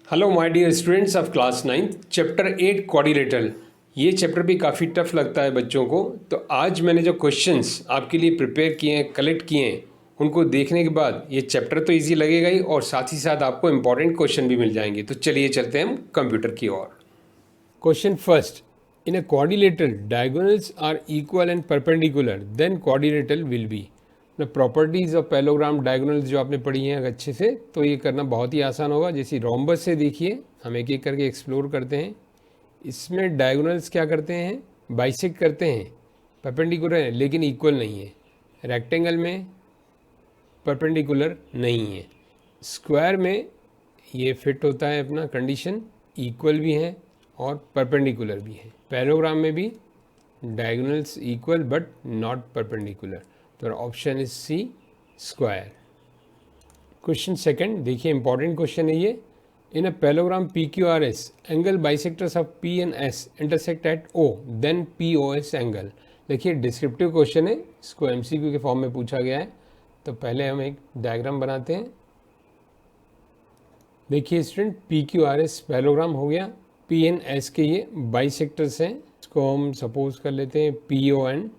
Hello my dear students of class 9th chapter 8 quadrilateral. ये chapter भी काफ़ी tough लगता है बच्चों को। तो आज मैंने जो क्वेश्चंस आपके लिए प्रिपेयर किए हैं, कलेक्ट किए हैं, उनको देखने के बाद ये चैप्टर तो इजी लगेगा ही और साथ ही साथ आपको इंपॉर्टेंट क्वेश्चन भी मिल जाएंगे। तो चलिए चलते हैं हम कंप्यूटर की ओर। Question first, in a quadrilateral diagonals are equal and perpendicular then quadrilateral will be. Properties of parallelogram diagonals जो आपने पढ़ी हैं अच्छे से, तो ये करना बहुत ही आसान होगा। जैसे रोम्बस से देखिए, हम एक एक करके एक्सप्लोर करते हैं। इसमें डायगोनल्स क्या करते हैं, बाइसेक्ट करते हैं, परपेंडिकुलर है लेकिन इक्वल नहीं है। रेक्टेंगल में परपेंडिकुलर नहीं है। स्क्वायर में ये फिट होता है अपना कंडीशन, इक्वल भी है और परपेंडिकुलर भी है। पैरेललोग्राम में भी diagonals equal but not perpendicular. तो option is C, square. Question second देखिए, इंपॉर्टेंट क्वेश्चन है ये। In a parallelogram P Q R S angle bisectors of P and S intersect at O then P O S angle. देखिए descriptive question है, इसको MCQ के form में पूछा गया है। तो पहले हम एक डायग्राम बनाते हैं। देखिए student, P Q R S parallelogram हो गया, पी एन एस के ये बाइसेक्टर्स हैं। इसको हम सपोज कर लेते हैं P O and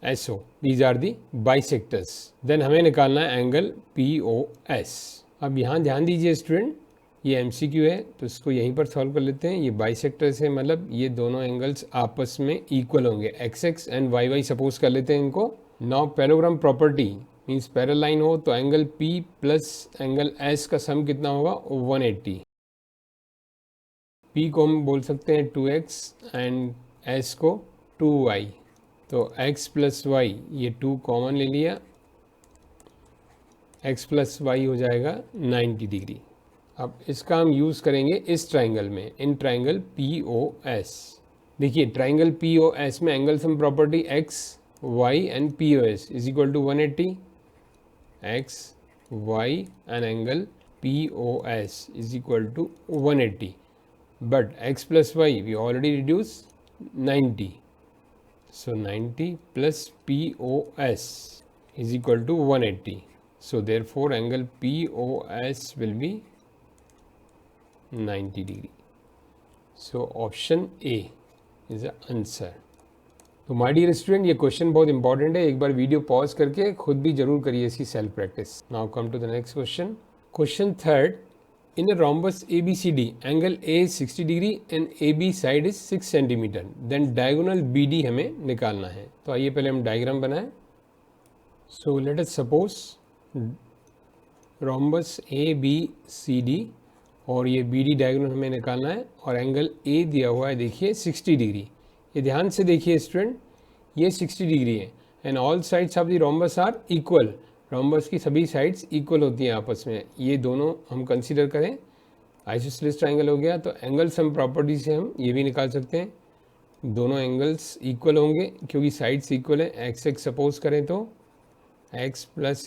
S O, these are the bisectors. देन हमें निकालना है एंगल पी ओ एस। अब यहाँ ध्यान दीजिए स्टूडेंट, ये एम सी क्यू है तो इसको यहीं पर सॉल्व कर लेते हैं। ये बाइसेक्टर्स है, मतलब ये दोनों एंगल्स आपस में इक्वल होंगे। X x and y y suppose कर लेते हैं इनको। Now parallelogram property means parallel line हो तो angle P plus angle S का सम कितना होगा, 180। P को हम बोल सकते हैं 2x एंड S को 2y। तो x प्लस वाई, ये 2 कॉमन ले लिया, x प्लस वाई हो जाएगा 90 डिग्री। अब इसका हम यूज़ करेंगे इस ट्राइंगल में, इन ट्राइंगल POS। देखिए ट्राइंगल POS में angle sum property x, y and POS is equal to 180। x, y and angle POS is equal to 180, but x plus y we already reduced 90, so 90 plus POS is equal to 180, so therefore angle POS will be 90 degree. So option A is the answer. तो my dear student, ये question बहुत important है, एक बार video pause करके खुद भी जरूर करिए इसकी self practice. Now come to the next question. Question third, in a rhombus ABCD angle A 60 degree and AB side is 6 centimetre, then diagonal BD हमें निकालना है। तो आइए पहले हम डायग्राम बनाएं। So let us suppose rhombus ABCD और ये BD डायगोनल हमें निकालना है और एंगल A दिया हुआ है, देखिए 60 डिग्री। ये ध्यान से देखिए स्टूडेंट, ये 60 डिग्री है and all sides of the rhombus are equal. Rhombus की सभी साइड्स इक्वल होती हैं आपस में। ये दोनों हम कंसीडर करें आइसोसेलेस ट्राइंगल हो गया। तो एंगल सम प्रॉपर्टी से हम ये भी निकाल सकते हैं, दोनों एंगल्स इक्वल होंगे क्योंकि साइड्स इक्वल है। एक्स एक्स सपोज करें तो x plus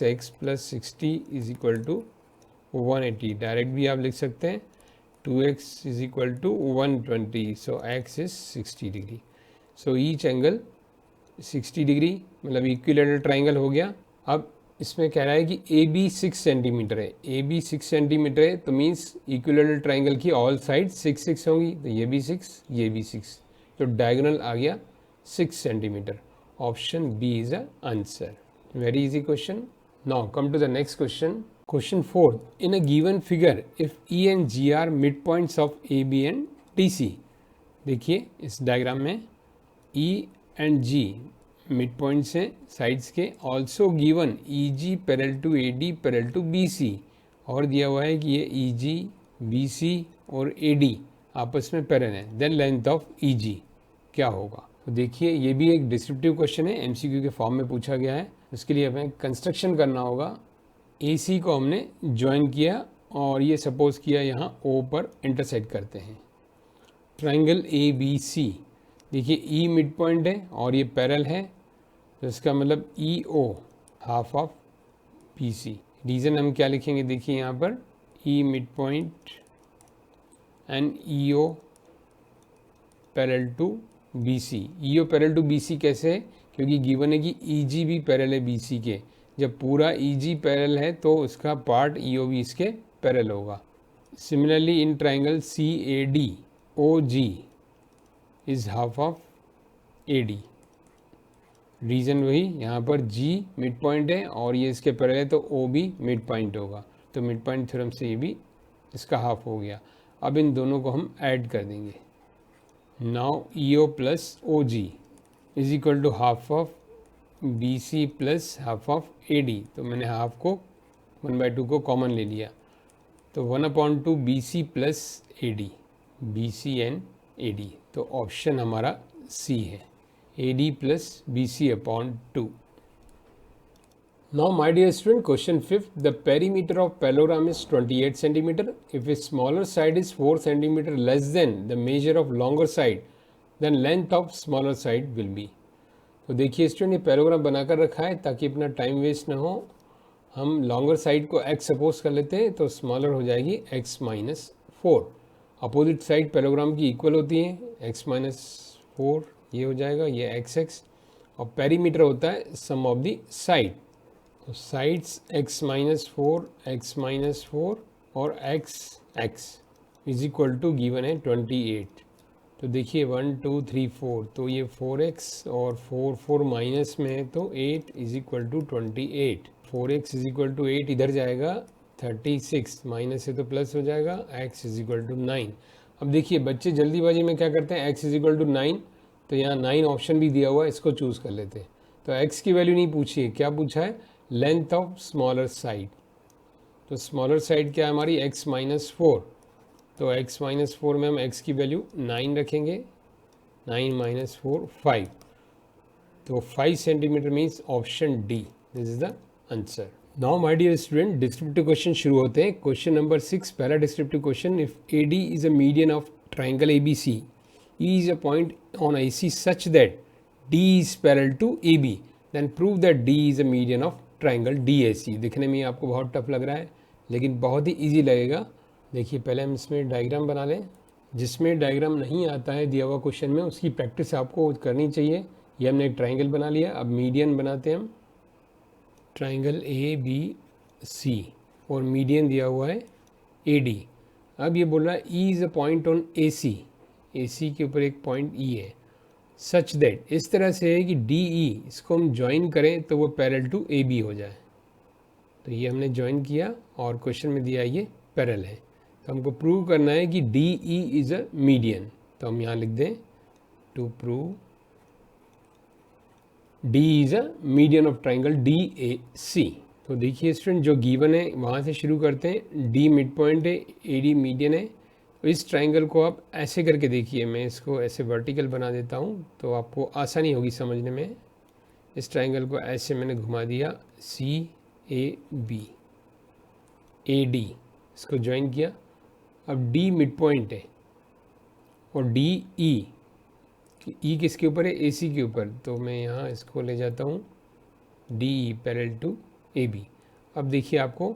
60 is equal to 180। Direct भी आप लिख सकते हैं 2x is equal to 120, so x is 60 degree. So each angle 60 degree, मतलब इक्विलेटरल ट्राइंगल हो गया। अब इसमें कह रहा है कि AB 6 सेंटीमीटर है, AB 6 सेंटीमीटर है तो मीन्स इक्विलेटरल ट्राइंगल की ऑल साइड 6 6 होंगी, तो ये भी 6, ये भी 6, तो डायगोनल आ गया 6 centimetre. Option B is a answer. Very easy question. Now come to the next question. Question fourth, in a given figure if E and G are mid points of AB and DC। देखिए इस diagram में E and G mid points हैं sides के, also given EG parallel to AD parallel to BC, और दिया हुआ है कि ये EG, BC और AD आपस में पैरेलल हैं, देन लेंथ ऑफ EG क्या होगा। तो देखिए ये भी एक डिस्क्रिप्टिव क्वेश्चन है, MCQ के फॉर्म में पूछा गया है। उसके लिए हमें कंस्ट्रक्शन करना होगा। AC को हमने ज्वाइन किया और ये सपोज किया यहाँ O पर इंटरसेक्ट करते हैं। ट्राइंगल ABC, देखिए E मिड पॉइंट है और ये पैरेलल है, तो इसका मतलब EO half of BC। Reason हम क्या लिखेंगे, देखिए यहाँ पर E mid point and EO parallel to BC। EO parallel to BC कैसे है, क्योंकि गिवन है कि EG भी पैरेलल है BC के। जब पूरा EG पैरेलल है तो उसका पार्ट EO भी इसके पैरेलल होगा, Similarly, in triangle CAD, OG is half of AD. Reason वही, यहाँ पर G मिड पॉइंट है और ये इसके पैरेलल है, तो O भी मिड पॉइंट होगा, तो मिड पॉइंट थ्योरम से ये भी इसका हाफ हो गया। अब इन दोनों को हम ऐड कर देंगे। Now EO plus OG is equal to half of BC plus half of AD। तो मैंने हाफ को 1/2 को कॉमन ले लिया, तो 1/2 BC plus AD, BC and AD। तो ऑप्शन हमारा C है, AD plus BC upon 2. Now my dear student, question 5th, the perimeter of parallelogram is 28 centimeter. If its smaller side is 4 centimeter less than the measure of longer side, then length of smaller side will be. तो देखिए student, ये पैराग्राम बनाकर रखा है ताकि अपना time waste ना हो। हम लॉन्गर साइड को x सपोज कर लेते हैं, तो स्मॉलर हो जाएगी x माइनस 4। अपोजिट साइड पैराग्राम की इक्वल होती है, x माइनस 4 ये हो जाएगा, ये x और पेरीमीटर होता है सम ऑफ द साइड। तो साइड्स x माइनस 4 और x is equal to given है 28। तो देखिए 1 2 3 4, तो ये 4x और 4 माइनस में है, तो 8 is equal to 28। 4x is equal to 8 इधर जाएगा, 36 माइनस से तो प्लस हो जाएगा, x इज इक्वल टू 9। अब देखिए बच्चे जल्दीबाजी में क्या करते हैं, x इज इक्वल टू 9, तो यहाँ 9 ऑप्शन भी दिया हुआ है, इसको चूज़ कर लेते हैं। तो x की वैल्यू नहीं पूछी है, क्या पूछा है, लेंथ ऑफ स्मॉलर साइड। तो स्मॉलर साइड क्या है हमारी, x माइनस 4। तो x माइनस 4 में हम x की वैल्यू 9 रखेंगे, 9 माइनस 4 5। तो 5 centimetre means option D, this is the answer. Now my dear student, descriptive question शुरू होते हैं। क्वेश्चन नंबर 6, पहला descriptive question, if AD is a median of triangle ABC, E is a point on AC such that D is parallel to AB, then prove that D is a median of triangle DAC। दिखने में आपको बहुत tough लग रहा है, लेकिन बहुत ही easy लगेगा। देखिए पहले हम इसमें डायग्राम बना लें। जिसमें डायग्राम नहीं आता है दिया हुआ क्वेश्चन में, उसकी प्रैक्टिस आपको करनी चाहिए। ये हमने एक ट्राइंगल बना लिया, अब मीडियन बनाते हैं हम। ट्राइंगल ABC और मीडियन दिया हुआ है AD। अब ये बोल रहा है E is a point on AC के ऊपर एक पॉइंट E है, सच दैट, इस तरह से है कि DE इसको हम ज्वाइन करें तो वो पैरेलल टू AB हो जाए। तो ये हमने ज्वाइन किया और क्वेश्चन में दिया ये पैरेलल है, तो हमको प्रूव करना है कि DE इज़ अ मीडियन। तो हम यहाँ लिख दें, to prove D is a median of triangle DAC। तो देखिए स्टूडेंट, जो गिवन है वहाँ से शुरू करते हैं। D मिड पॉइंट है, AD मीडियन है। इस ट्राइंगल को आप ऐसे करके देखिए, मैं इसको ऐसे वर्टिकल बना देता हूँ तो आपको आसानी होगी समझने में। इस ट्राइंगल को ऐसे मैंने घुमा दिया, CAB AD इसको ज्वाइन किया। अब D मिड पॉइंट है और DE, E किसके ऊपर है, AC के ऊपर, तो मैं यहाँ इसको ले जाता हूँ DE पैरेलल टू AB। अब देखिए आपको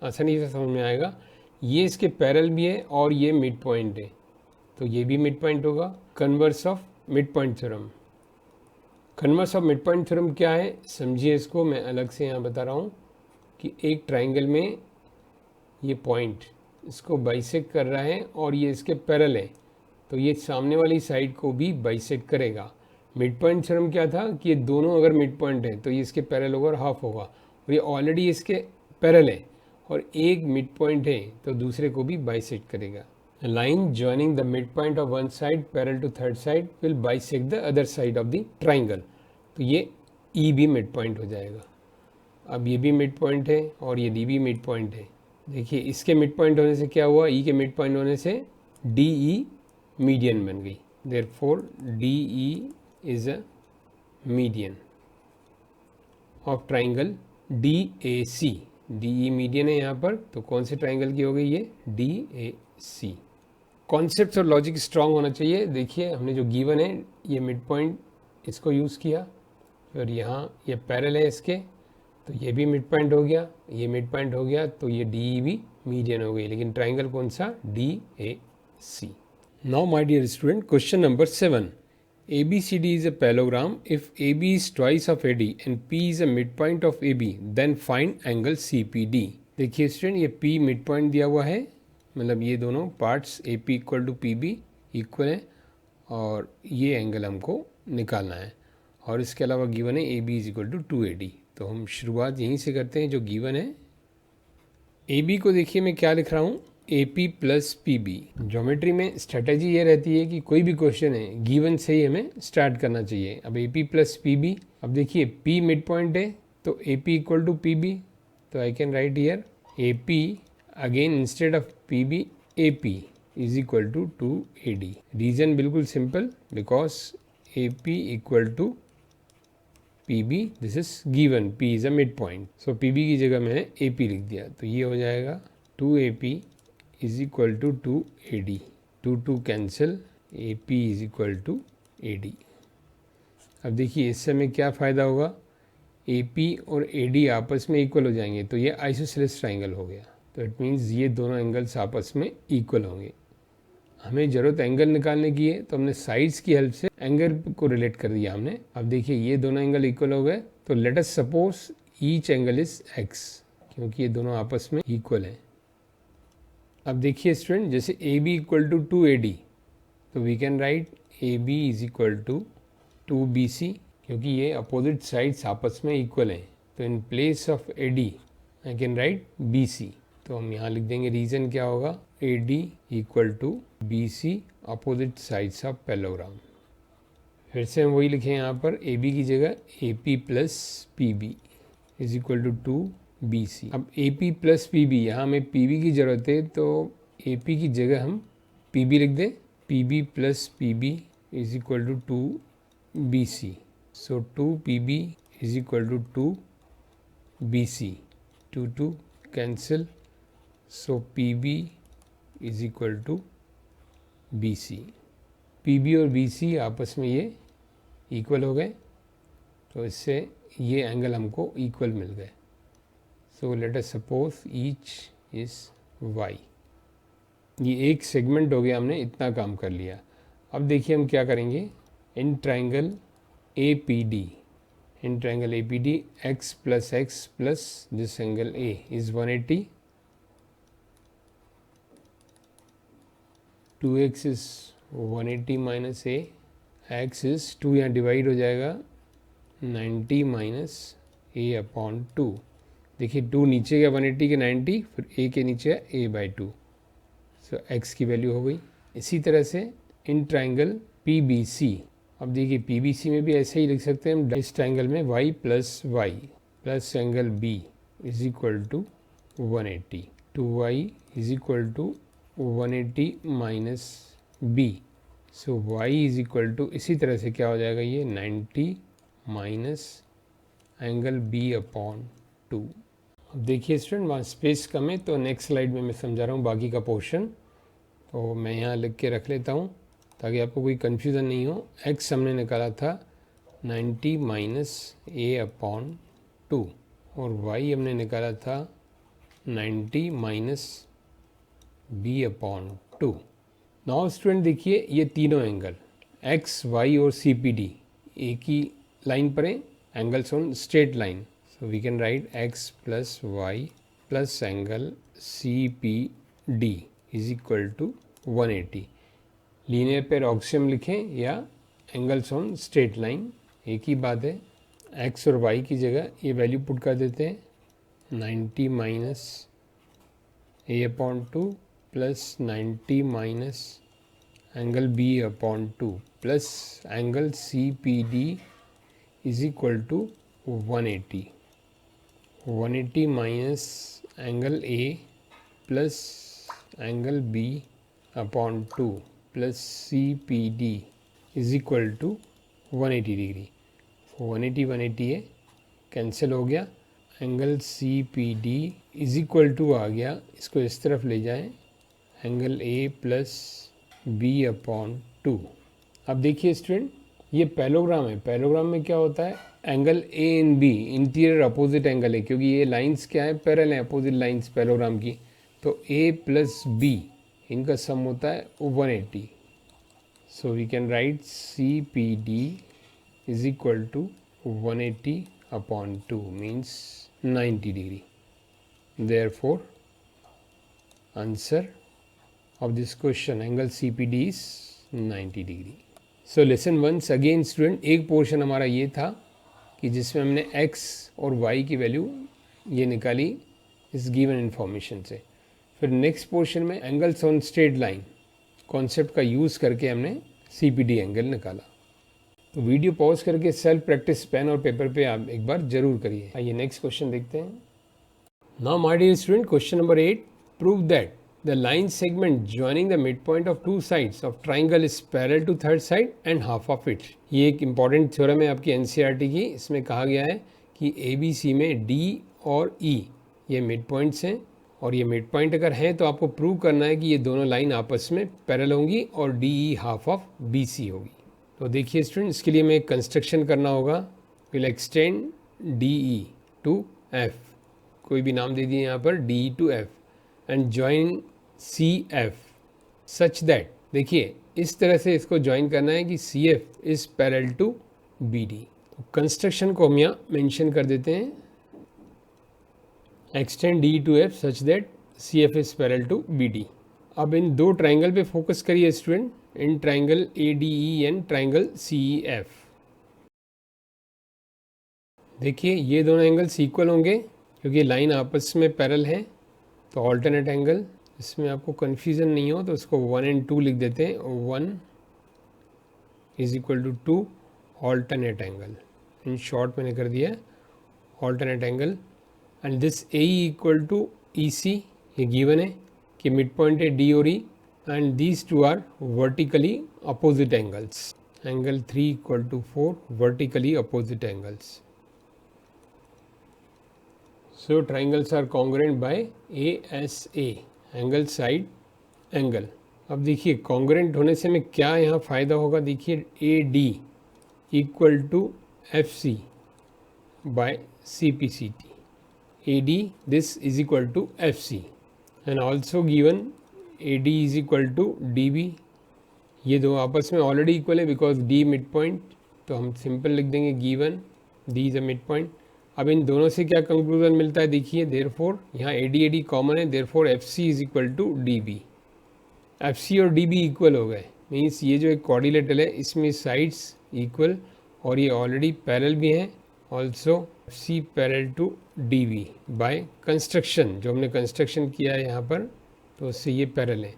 आसानी से समझ में आएगा, ये इसके पैरेलल भी है और ये मिड पॉइंट है, तो ये भी मिड पॉइंट होगा। Converse of mid point theorem. Converse of mid point theorem क्या है समझिए इसको, मैं अलग से यहाँ बता रहा हूँ कि एक ट्राइंगल में ये पॉइंट इसको बाइसेक्ट कर रहा है और ये इसके पैरेलल है, तो ये सामने वाली साइड को भी बाइसेक्ट करेगा। मिड पॉइंट थ्योरम क्या था कि ये दोनों अगर मिड पॉइंट है तो ये इसके पैरेलल होगा और हाफ होगा, और ये ऑलरेडी इसके पैरेलल है और एक मिड पॉइंट है तो दूसरे को भी बाइसेक्ट करेगा। Line joining the mid point of one side parallel to third side will bisect the other side of the triangle. तो ये E भी मिड पॉइंट हो जाएगा। अब ये भी मिड पॉइंट है और ये D भी मिड पॉइंट है। देखिए इसके मिड पॉइंट होने से क्या हुआ, E के मिड पॉइंट होने से DE मीडियन बन गई। Therefore DE is a median of triangle DAC। DE median है यहाँ पर, तो कौन से ट्राइंगल की हो गई ये, DAC। कॉन्सेप्ट और लॉजिक स्ट्रांग होना चाहिए। देखिए हमने जो गिवन है ये मिड पॉइंट इसको यूज़ किया, और यहाँ ये पैरेलल है इसके, तो ये भी मिड पॉइंट हो गया, ये मिड पॉइंट हो गया, तो ये DE भी मीडियन हो गई। लेकिन ट्राइंगल कौन सा, DAC। Now my dear student, question number 7, ABCD is a parallelogram. If AB is twice of AD and P is a midpoint of AB, then find angle CPD। देखिए student, ये P mid point दिया हुआ है, मतलब ये दोनों parts A P equal to P B equal हैं और ये एंगल हमको निकालना है। और इसके अलावा गिवन है A B is equal to 2AD। तो हम शुरुआत यहीं से करते हैं जो गिवन है। ए बी को देखिए मैं क्या लिख रहा हूँ, A P plus P B. Geometry में स्ट्रेटेजी ये रहती है कि कोई भी क्वेश्चन है गिवन से ही हमें स्टार्ट करना चाहिए। अब A P plus P B, अब देखिए पी मिड पॉइंट है तो A P equal to P B, तो I can write here A P again instead of P B A P is equal to 2AD। Reason बिल्कुल simple, because A P equal to P B, this is given, P is a mid point, so P B की जगह मैंने A P लिख दिया। तो ये हो जाएगा 2AP is equal to 2AD, 2 cancel, A P is equal to AD। अब देखिए इससे हमें क्या फ़ायदा होगा, ए पी और AD आपस में इक्वल हो जाएंगे तो ये आइसोसेलेस ट्राइंगल हो गया। तो इट मीन्स ये दोनों एंगल्स आपस में इक्वल होंगे। हमें ज़रूरत एंगल निकालने की है तो हमने साइड्स की हेल्प से एंगल को रिलेट कर दिया हमने। अब देखिए ये दोनों एंगल इक्वल हो गए, तो let us suppose each angle is x, क्योंकि ये दोनों आपस में इक्वल हैं। अब देखिए स्टूडेंट, जैसे A B equal to 2AD, तो we can write A B is equal to 2BC, क्योंकि ये अपोजिट साइड्स आपस में इक्वल हैं। तो in place of AD I can right BC। तो हम यहाँ लिख देंगे रीजन क्या होगा, AD equal to BC opposite sides of parallelogram. फिर से हम वही लिखें यहाँ पर, AB की जगह AP plus PB is equal to 2BC। अब AP प्लस PB, यहाँ हमें PB की ज़रूरत है तो AP की जगह हम PB लिख दें, PB plus PB is equal to 2BC। So 2PB is equal to 2BC, 2 cancel, so PB is equal to BC। PB और BC आपस में ये इक्वल हो गए, तो इससे ये एंगल हमको इक्वल मिल गए। So let us suppose each is Y। ये एक सेगमेंट हो गया, हमने इतना काम कर लिया। अब देखिए हम क्या करेंगे, in triangle APD, in triangle APD x plus x plus this angle A is 180, 2x is 180 minus A, x is 2, यहाँ डिवाइड हो जाएगा 90 माइनस A अपॉन 2। देखिए 2 नीचे गया 180 के 90, फिर A के नीचे है A/2, सो x की वैल्यू हो गई। इसी तरह से इन ट्राइंगल PBC, अब देखिए PBC में भी ऐसे ही लिख सकते हैं हम, इस ट्राइंगल में y plus y plus angle B is equal to 180, 2y is equal to 180 minus B, so y is equal to, इसी तरह से क्या हो जाएगा ये 90 माइनस एंगल B अपॉन 2। अब देखिए स्टूडेंट, वहाँ स्पेस कम है तो नेक्स्ट स्लाइड में मैं समझा रहा हूँ बाकी का पोर्शन, तो मैं यहाँ लिख के रख लेता हूँ ताकि आपको कोई कन्फ्यूज़न नहीं हो। x हमने निकाला था 90 माइनस A अपॉन 2 और y हमने निकाला था 90 minus B upon 2। Now student देखिए ये तीनों एंगल x, y और CPD एक ही लाइन पर हैं, angles on straight line, so we can write x plus y plus angle CPD is equal to 180। Linear pair axiom लिखें या एंगल्स ऑन स्ट्रेट लाइन, एक ही बात है। x और y की जगह ये वैल्यू पुट कर देते हैं, 90 minus A upon 2 plus 90 minus angle B upon 2 plus angle CPD is equal to 180, 180 minus angle A plus angle B upon 2 plus CPD is equal to 180 degree. 180 है, cancel हो गया, angle CPD is equal to आ गया, इसको इस तरफ ले जाएं, angle A plus B upon 2। अब देखिए स्टूडेंट, ये पैरेललोग्राम है, पैरेललोग्राम में क्या होता है, angle A and B interior opposite angle है, क्योंकि ये लाइंस क्या है, पैरेलल है, अपोजिट लाइंस पैरेललोग्राम की, तो A प्लस B इनका सम होता है 180। So we can write CPD is equal to 180 upon 2 means 90 degree. Therefore answer of this question. Angle CPD is 90 degree. So lesson once again student, एक portion हमारा ये था कि जिसमें हमने x और y की वैल्यू ये निकाली इस गिवन इन्फॉर्मेशन से. फिर नेक्स्ट पोर्शन में angles on straight line concept का यूज़ करके हमने CPD एंगल निकाला. तो वीडियो पॉज करके सेल्फ प्रैक्टिस पेन और पेपर पे आप एक बार जरूर करिए. आइए नेक्स्ट क्वेश्चन देखते हैं. Now my dear student, question number 8, prove that the line segment joining the mid point of two sides of triangle is parallel to third side and half of it. ये एक important theorem है आपकी NCERT की. इसमें कहा गया है कि ABC में D और E ये मिड पॉइंट्स हैं, और ये मिड पॉइंट अगर हैं तो आपको प्रूव करना है कि ये दोनों लाइन आपस में पैरेलल होंगी और DE हाफ ऑफ BC होगी. तो देखिए स्टूडेंट, इसके लिए हमें कंस्ट्रक्शन करना होगा. Will extend DE to F, कोई भी नाम दे दिए यहाँ पर, DE to F and join CF such that, देखिए इस तरह से इसको ज्वाइन करना है कि CF is parallel to BD. तो कंस्ट्रक्शन को हम यहाँ मेंशन कर देते हैं, extend DE to F such that CF is parallel to BD. अब इन दो ट्राइंगल पे फोकस करिए student, in triangle ADE and triangle CEF. देखिए ये दोनों एंगल्स इक्वल होंगे क्योंकि लाइन आपस में पैरेलल है. तो ऑल्टरनेट एंगल, इसमें आपको कन्फ्यूज़न नहीं हो तो उसको 1 एंड 2 लिख देते हैं. 1 is equal to 2 alternate angle, in short मैंने कर दिया alternate angle. And this AE equal to EC, ये गिवन है कि मिड पॉइंट है D और E, and these two are vertically opposite angles. Angle 3 equal to 4 vertically opposite angles. So triangles are congruent by ASA, angle side angle. अब देखिए congruent होने से हमें क्या यहाँ फ़ायदा होगा. देखिए AD equal to FC by CPCT. AD this is equal to FC and also given AD is equal to DB. ये दो आपस में ऑलरेडी इक्वल है बिकॉज D मिड पॉइंट, तो हम सिंपल लिख देंगे given D is a mid point. अब इन दोनों से क्या कंक्लूजन मिलता है, देखिए देयरफॉर यहाँ AD कॉमन है, therefore FC is equal to DB. FC और DB इक्वल हो गए, मीन्स ये जो एक कोऑर्डिनेटर है इसमें साइड्स इक्वल और ये ऑलरेडी पैरेलल भी हैं. Also FC parallel to DB by construction, जो हमने कंस्ट्रक्शन किया है यहाँ पर, तो उससे ये पैरेलल है.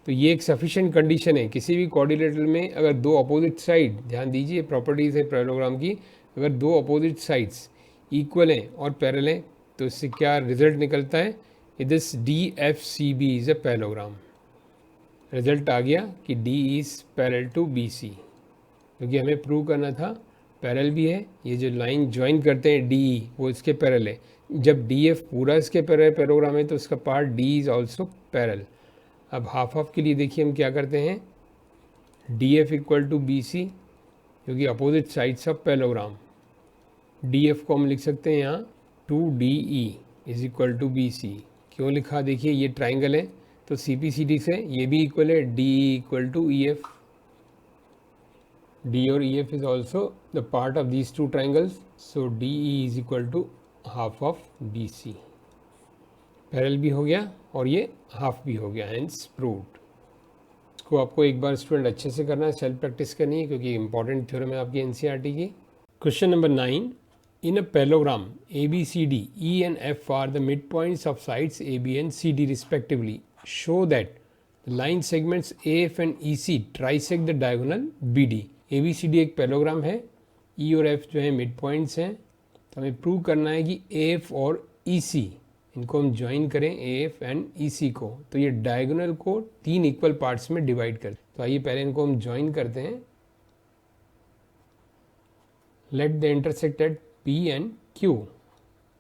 तो ये एक सफिशिएंट कंडीशन है. किसी भी कोऑर्डिनेटर में अगर दो अपोजिट साइड, ध्यान दीजिए प्रॉपर्टीज़ है पैरेललोग्राम की, अगर दो अपोजिट साइड्स इक्वल हैं और पैरेलल हैं तो इससे क्या रिजल्ट निकलता है, this DFCB is a parallelogram. Result आ गया कि D is parallel to BC, क्योंकि हमें प्रूव करना था पैरेलल भी है. ये जो लाइन ज्वाइन करते हैं DE वो इसके पैरेलल है. जब DF पूरा इसके पैरेललोग्राम है तो उसका part D is also parallel. अब हाफ ऑफ के लिए देखिए हम क्या करते हैं, DF इक्वल टू BC, क्योंकि opposite sides of parallelogram. DF को हम लिख सकते हैं यहाँ 2DE is equal to BC. क्यों लिखा, देखिए ये ट्राइंगल है तो CPCD से ये भी इक्वल है, DE equal to EF. D और EF is also the part of these two triangles, so DE is equal to half of BC. Parallel भी हो गया और ये हाफ भी हो गया, हेंस प्रूव्ड. इसको आपको एक बार स्टूडेंट अच्छे से करना है, सेल्फ प्रैक्टिस करनी है क्योंकि इंपॉर्टेंट थ्योरम है आपकी NCERT की. Question number 9, in a parallelogram ABCD E and F are the mid points of sides AB and CD respectively. Show that line segments AF and EC trisect the diagonal BD. ABCD एक parallelogram है, E और F जो है mid points हैं, तो हमें prove करना है कि AF और EC इनको हम ज्वाइन करें, AF एंड EC को, तो ये डायगोनल को 3 इक्वल पार्ट्स में डिवाइड करते. तो आइए पहले इनको हम ज्वाइन करते हैं. Let the intersect at P and Q.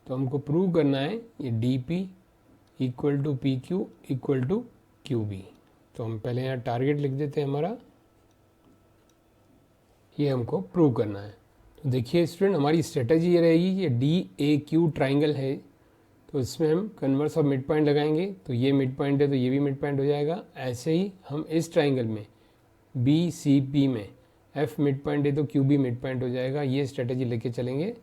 तो हमको प्रूव करना है ये DP equal to PQ equal to QB. तो हम पहले यहाँ टारगेट लिख देते हैं हमारा, ये हमको प्रूव करना है. तो देखिए स्टूडेंट, हमारी स्ट्रेटजी ये रहेगी कि DAQ ट्राइंगल है तो इसमें हम कन्वर्स ऑफ मिड पॉइंट लगाएंगे. तो ये मिड पॉइंट है तो ये भी मिड पॉइंट हो जाएगा. ऐसे ही हम इस ट्राइंगल में BCP में F मिड पॉइंट है तो QB मिड पॉइंट हो जाएगा. ये स्ट्रेटजी लेके चलेंगे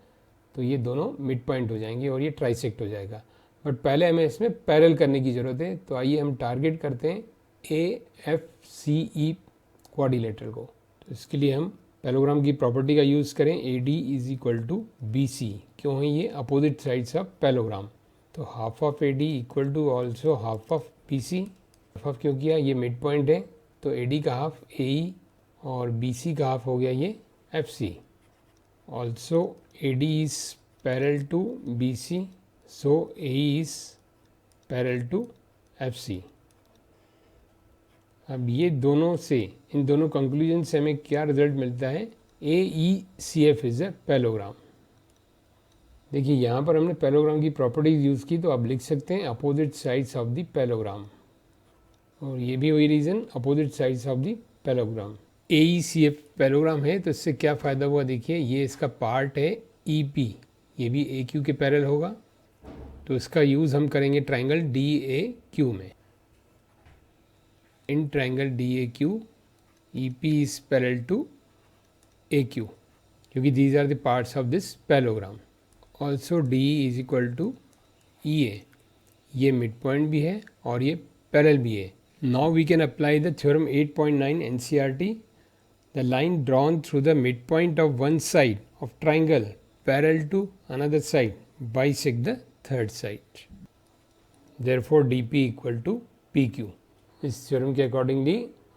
तो ये दोनों मिड पॉइंट हो जाएंगे और ये ट्राइसेक्ट हो जाएगा. बट पहले हमें इसमें पैरेलल करने की ज़रूरत है. तो आइए हम टारगेट करते हैं AFCE क्वाड्रिलेटरल को। तो इसके लिए हम पैलोग्राम की प्रॉपर्टी का यूज़ करें, AD is equal to BC। क्यों है ये अपोजिट साइड्स ऑफ पैलोग्राम, तो half of AD equal to also half of BC। हाफ ऑफ क्यों किया, ये मिड पॉइंट है तो AD का हाफ AE और BC का हाफ हो गया ये FC। Also AD is parallel to BC, so AE is parallel to FC। अब ये दोनों से, इन दोनों कंक्लूजन से हमें क्या रिजल्ट मिलता है, AECF इज अ पैलोग्राम। देखिए यहाँ पर हमने पैलोग्राम की प्रॉपर्टीज यूज़ की, तो आप लिख सकते हैं opposite sides of the parallelogram, और ये भी वही reason, opposite sides of the parallelogram. AECF parallelogram है तो इससे क्या फ़ायदा हुआ, देखिए ये इसका पार्ट है EP, ये भी AQ के पैरेलल होगा, तो इसका यूज़ हम करेंगे ट्राइंगल DAQ में। In triangle DAQ EP is parallel to AQ, क्योंकि these are the parts of this parallelogram. Also DE is equal to EA, ये मिड पॉइंट भी है और ये पैरेलल भी है। Now we can apply the theorem 8.9 NCERT. The line drawn through the midpoint of one side of triangle parallel to another side bisect the third side. Therefore DP equal to PQ. इस theorem के accordingly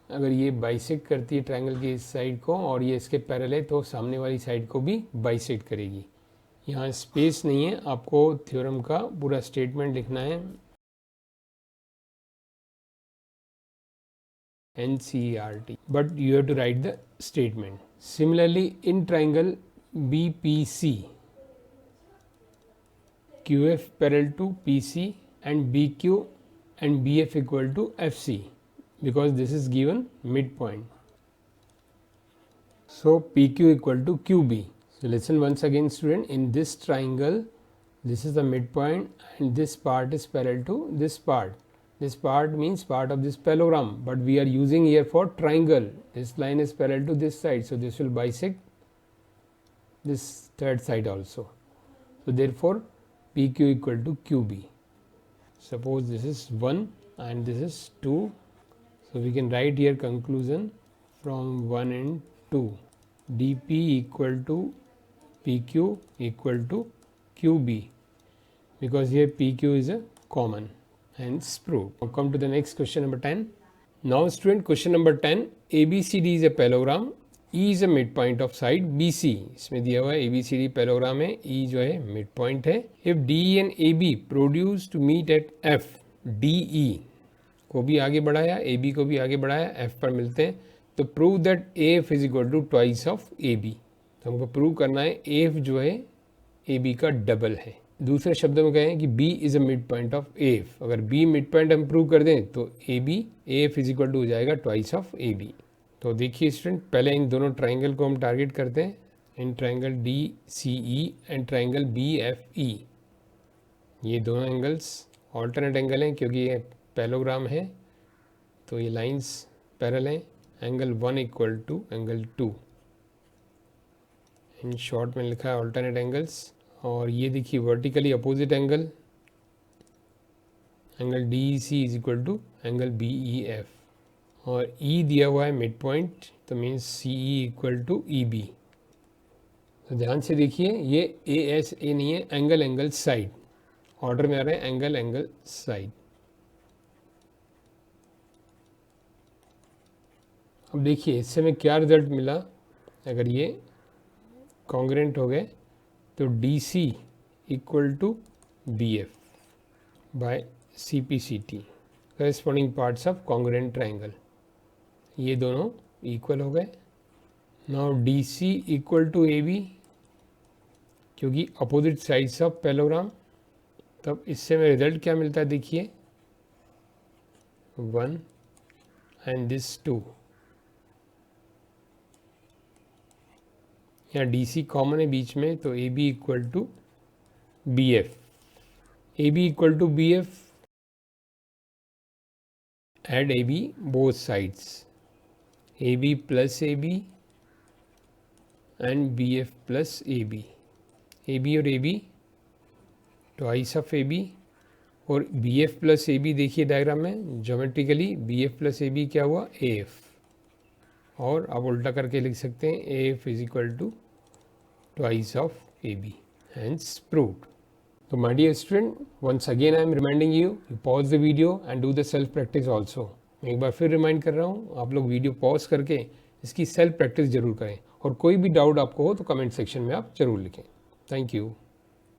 अगर ये bisect करती है triangle की इस side को और ये इसके पैरेलल है तो सामने वाली साइड को भी बाइसेक्ट करेगी। यहाँ स्पेस नहीं है, आपको थ्योरम का पूरा स्टेटमेंट लिखना है। NCERT, but you have to write the statement. Similarly, in triangle BPC, QF parallel to PC and BQ and BF equal to FC, because this is given midpoint. So PQ equal to QB. So listen once again student, in this triangle this is the midpoint and this part is parallel to this part. This part means part of this parallelogram, but we are using here for triangle. This line is parallel to this side, so this will bisect this third side also. So therefore PQ equal to QB. Suppose this is 1 and this is 2, so we can write here conclusion from 1 and 2. DP equal to PQ equal to QB, because here PQ is a common, hence proved. Now come to the next question number 10. Now student, question number 10, ABCD is a parallelogram, E is a midpoint of side BC. इसमें दिया हुआ है ABCD parallelogram है, E जो है mid point है। If DE and AB produce to meet at F, DE को भी आगे बढ़ाया, AB को भी आगे बढ़ाया, F पर मिलते हैं, तो prove that AF is equal to twice of AB। तो हमको प्रूव करना है AF जो है AB का डबल है। दूसरे शब्दों में कहें कि B is a mid point of AF। अगर B मिड पॉइंट हम प्रूव कर दें तो AF इज इक्वल टू हो जाएगा ट्वाइस ऑफ AB। तो देखिए स्टूडेंट, पहले इन दोनों ट्राइंगल को हम टारगेट करते हैं, in triangle DCE and triangle BFE। ये दोनों एंगल्स ऑल्टरनेट एंगल हैं क्योंकि ये पैलोग्राम है, तो ये लाइंस पैरेलल हैं। Angle 1 equal to angle 2, in short में लिखा है ऑल्टरनेट एंगल्स। और ये देखिए vertically opposite angle, angle DEC is equal to angle BEF, और E दिया हुआ है मिड पॉइंट, तो means CE equal to EB। तो ध्यान से देखिए, ये ASA नहीं है, एंगल साइड ऑर्डर में आ रहे हैं, एंगल साइड। अब देखिए इससे में क्या रिजल्ट मिला, अगर ये कॉन्ग्रेंट हो गए तो DC equal to BF by CPCT, corresponding parts of congruent triangle. ये दोनों इक्वल हो गए। Now DC equal to AB, क्योंकि अपोजिट साइड्स ऑफ पैलोग्राम, तब इससे में रिजल्ट क्या मिलता है, देखिए 1 एंड दिस 2। यहाँ DC कॉमन है बीच में, तो AB equal to BF। AB equal to BF, add AB both sides, AB plus AB and BF plus AB। AB और AB ट्वाइस ऑफ AB और B F plus A B देखिए diagram में, geometrically B F plus A B क्या हुआ, A F, और आप उल्टा करके लिख सकते हैं A F is equal to twice of A B, hence proved. तो my dear student, once again I am reminding you pause the video and do the self practice also. मैं एक बार फिर रिमाइंड कर रहा हूँ, आप लोग वीडियो पॉज करके इसकी सेल्फ प्रैक्टिस जरूर करें, और कोई भी डाउट आपको हो तो कमेंट सेक्शन में आप जरूर लिखें। Thank you.